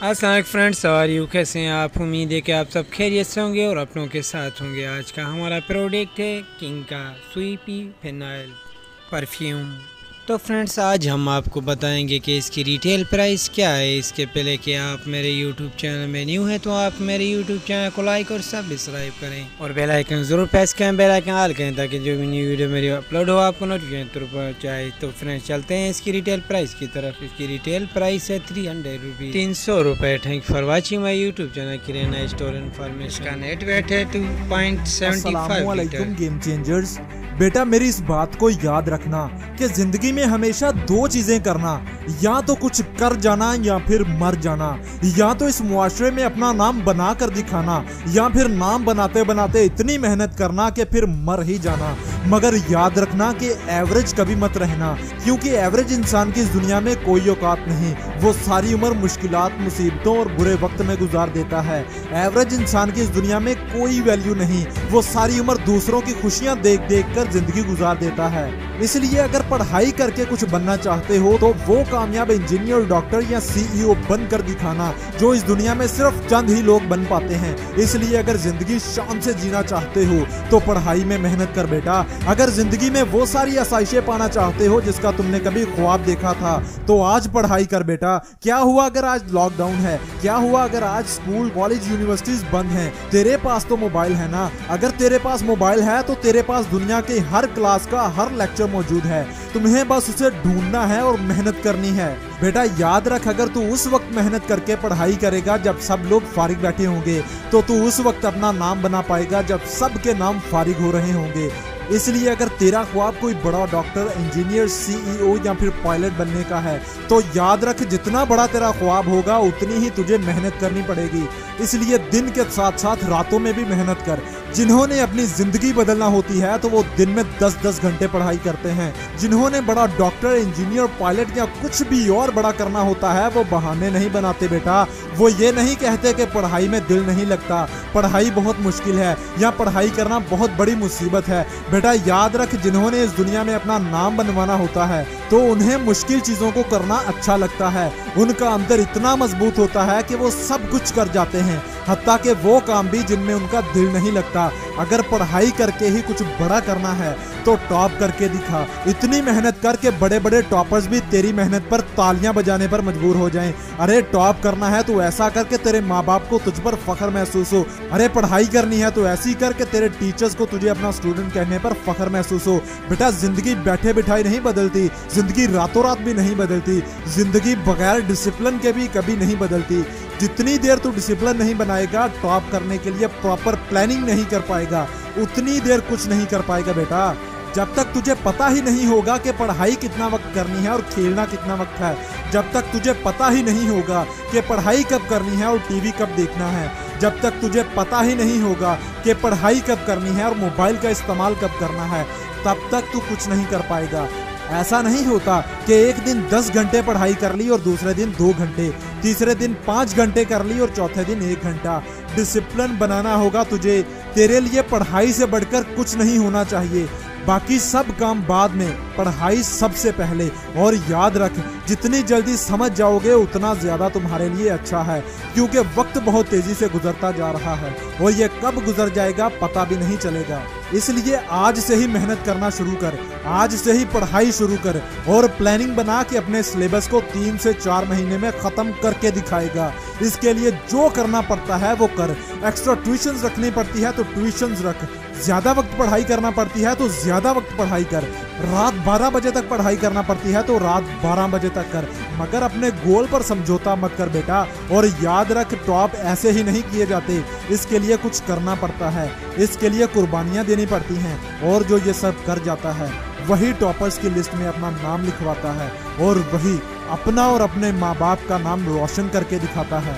अस्सलाम फ्रेंड्स, और यू कैसे हैं आप। उम्मीद है कि आप सब खैरियत से होंगे और अपनों के साथ होंगे। आज का हमारा प्रोडक्ट है किंग का स्वीपी फिनाइल परफ्यूम। तो फ्रेंड्स, आज हम आपको बताएंगे कि इसकी रिटेल प्राइस क्या है। इसके पहले कि आप मेरे यूट्यूब चैनल में न्यू हैं तो आप मेरे यूट्यूब चैनल को लाइक और सब्सक्राइब करें और बेल आइकन ज़रूर प्रेस करें, बेल आइकन ऑल करें, ताकि जो भी न्यू वीडियो मेरी अपलोड हो आपको नोटिफिकेशन तो पहुँचाए। तो फ्रेंड्स, चलते हैं इसकी रिटेल प्राइस की तरफ। इसकी रिटेल प्राइस है 300 रुपीज़, 300 रुपये। Thank for watching my YouTube channel kirana store information. का नेट वेट है 2.75 लीटर। गेम चेंजर्स, बेटा मेरी इस बात को याद रखना कि जिंदगी में हमेशा दो चीजें करना, या तो कुछ कर जाना या फिर मर जाना। या तो इस मुआशरे में अपना नाम बना कर दिखाना, या फिर नाम बनाते बनाते इतनी मेहनत करना कि फिर मर ही जाना। मगर याद रखना कि एवरेज कभी मत रहना, क्योंकि एवरेज इंसान की इस दुनिया में कोई औकात नहीं। वो सारी उम्र मुश्किलात, मुसीबतों और बुरे वक्त में गुजार देता है। एवरेज इंसान की इस दुनिया में कोई वैल्यू नहीं। वो सारी उम्र दूसरों की खुशियां देख देख कर जिंदगी गुजार देता है। इसलिए अगर पढ़ाई करके कुछ बनना चाहते हो तो वो कामयाब इंजीनियर, डॉक्टर या सीईओ बनकर दिखाना, जो इस दुनिया में सिर्फ चंद ही लोग बन पाते हैं। इसलिए अगर जिंदगी शान से जीना चाहते हो तो पढ़ाई में मेहनत कर बेटा। अगर जिंदगी में वो सारी आसाइशें पाना चाहते हो जिसका तुमने कभी ख्वाब देखा था तो आज पढ़ाई कर बेटा। क्या हुआ अगर आज लॉकडाउन है? क्या हुआ अगर आज स्कूल, कॉलेज, यूनिवर्सिटीज बंद हैं? तेरे पास तो मोबाइल है ना। अगर तेरे पास मोबाइल है तो तेरे पास दुनिया के हर क्लास का हर लेक्चर मौजूद है। तुम्हें बस उसे ढूंढना है और मेहनत करनी है बेटा। याद रख, अगर तू उस वक्त मेहनत करके पढ़ाई करेगा जब सब लोग फारिग बैठे होंगे, तो तू उस वक्त अपना नाम बना पाएगा जब सबके नाम फारिग हो रहे होंगे। इसलिए अगर तेरा ख्वाब कोई बड़ा डॉक्टर, इंजीनियर, सीईओ या फिर पायलट बनने का है तो याद रख, जितना बड़ा तेरा ख्वाब होगा उतनी ही तुझे मेहनत करनी पड़ेगी। इसलिए दिन के साथ साथ रातों में भी मेहनत कर। जिन्होंने अपनी जिंदगी बदलना होती है तो वो दिन में 10-10 घंटे पढ़ाई करते हैं। जिन्होंने बड़ा डॉक्टर, इंजीनियर, पायलट या कुछ भी और बड़ा करना होता है वो बहाने नहीं बनाते बेटा। वो ये नहीं कहते कि पढ़ाई में दिल नहीं लगता, पढ़ाई बहुत मुश्किल है या पढ़ाई करना बहुत बड़ी मुसीबत है। बेटा याद रख, जिन्होंने इस दुनिया में अपना नाम बनवाना होता है तो उन्हें मुश्किल चीजों को करना अच्छा लगता है। उनका अंदर इतना मजबूत होता है कि वो सब कुछ कर जाते हैं, हत्ता कि वो काम भी जिनमें उनका दिल नहीं लगता। अगर पढ़ाई करके ही कुछ बड़ा करना है तो टॉप करके दिखा। इतनी मेहनत कर के बड़े बड़े टॉपर्स भी तेरी मेहनत पर तालियां बजाने पर मजबूर हो जाएं। अरे टॉप करना है तो ऐसा करके तेरे माँ बाप को तुझ पर फख्र महसूस हो। अरे पढ़ाई करनी है तो ऐसी करके तेरे टीचर्स को तुझे अपना स्टूडेंट कहने पर फख्र महसूस हो। बेटा जिंदगी बैठे बिठाई नहीं बदलती, जिंदगी रातों रात भी नहीं बदलती, जिंदगी बगैर डिसिप्लिन के भी कभी नहीं बदलती। जितनी देर तू डिसिप्लिन नहीं बनाएगा, टॉप करने के लिए प्रॉपर प्लानिंग नहीं कर पाएगा, उतनी देर कुछ नहीं कर पाएगा बेटा। जब तक तुझे पता ही नहीं होगा कि पढ़ाई कितना वक्त करनी है और खेलना कितना वक्त है, जब तक तुझे पता ही नहीं होगा कि पढ़ाई कब करनी है और टीवी कब देखना है, जब तक तुझे पता ही नहीं होगा कि पढ़ाई कब करनी है और मोबाइल का इस्तेमाल कब करना है, तब तक तू कुछ नहीं कर पाएगा। ऐसा नहीं होता कि एक दिन 10 घंटे पढ़ाई कर ली और दूसरे दिन 2 घंटे, तीसरे दिन 5 घंटे कर ली और चौथे दिन 1 घंटा। डिसिप्लिन बनाना होगा तुझे। तेरे लिए पढ़ाई से बढ़कर कुछ नहीं होना चाहिए, बाकी सब काम बाद में, पढ़ाई सबसे पहले। और याद रख, जितनी जल्दी समझ जाओगे उतना ज्यादा तुम्हारे लिए अच्छा है, क्योंकि वक्त बहुत तेजी से गुजरता जा रहा है और ये कब गुजर जाएगा पता भी नहीं चलेगा। इसलिए आज से ही मेहनत करना शुरू कर, आज से ही पढ़ाई शुरू कर और प्लानिंग बना के अपने सिलेबस को 3 से 4 महीने में खत्म करके दिखाएगा। इसके लिए जो करना पड़ता है वो कर। एक्स्ट्रा ट्यूशंस रखनी पड़ती है तो ट्यूशंस रख, ज्यादा वक्त पढ़ाई करना पड़ती है तो ज्यादा वक्त पढ़ाई कर, रात 12 बजे तक पढ़ाई करना पड़ती है तो रात 12 बजे तक कर, मगर अपने गोल पर समझौता मत कर बेटा। और याद रख, टॉप ऐसे ही नहीं किए जाते, इसके लिए कुछ करना पड़ता है, इसके लिए कुर्बानियां देनी पड़ती हैं। और जो ये सब कर जाता है वही टॉपर्स की लिस्ट में अपना नाम लिखवाता है और वही अपना और अपने माँ बाप का नाम रोशन करके दिखाता है।